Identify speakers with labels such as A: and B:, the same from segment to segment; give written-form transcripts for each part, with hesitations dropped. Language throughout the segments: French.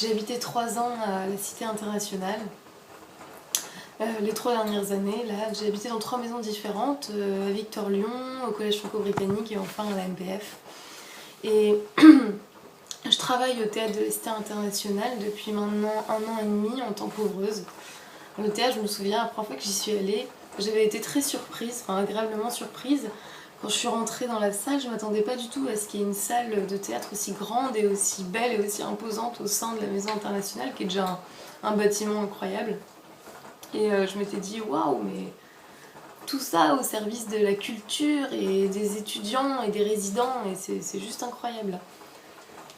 A: J'ai habité 3 ans à la Cité internationale. Les 3 dernières années, là, j'ai habité dans 3 maisons différentes, à Victor-Lyon, au Collège franco-britannique et enfin à la MPF. Et je travaille au théâtre de la Cité internationale depuis maintenant 1 an et demi en tant qu'ouvreuse. Le théâtre, je me souviens, la première fois que j'y suis allée, j'avais été très surprise, enfin agréablement surprise. Quand je suis rentrée dans la salle, je ne m'attendais pas du tout à ce qu'il y ait une salle de théâtre aussi grande et aussi belle et aussi imposante au sein de la Maison internationale, qui est déjà un bâtiment incroyable. Et je m'étais dit, waouh, mais tout ça au service de la culture et des étudiants et des résidents, et c'est juste incroyable.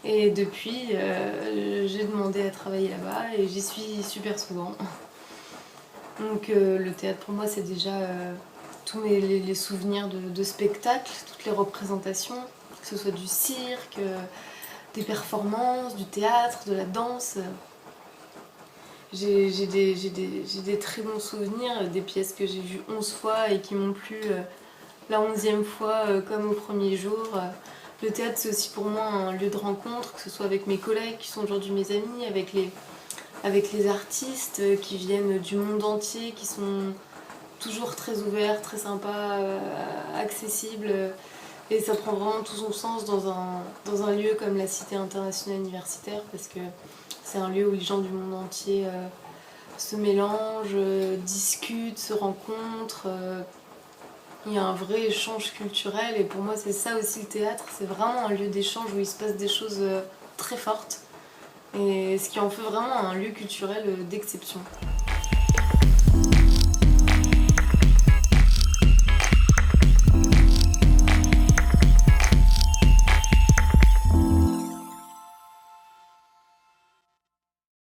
A: Et depuis, j'ai demandé à travailler là-bas et j'y suis super souvent. Donc le théâtre pour moi c'est déjà tous les souvenirs de spectacles, toutes les représentations, que ce soit du cirque, des performances, du théâtre, de la danse. J'ai des très bons souvenirs, des pièces que j'ai vues 11 fois et qui m'ont plu la 11e fois comme au premier jour. Le théâtre c'est aussi pour moi un lieu de rencontre, que ce soit avec mes collègues qui sont aujourd'hui mes amis, avec les artistes qui viennent du monde entier, qui sont toujours très ouverts, très sympas, accessibles. Et ça prend vraiment tout son sens dans un lieu comme la Cité internationale universitaire, parce que c'est un lieu où les gens du monde entier se mélangent, discutent, se rencontrent. Il y a un vrai échange culturel et pour moi c'est ça aussi le théâtre, c'est vraiment un lieu d'échange où il se passe des choses très fortes et ce qui en fait vraiment un lieu culturel d'exception.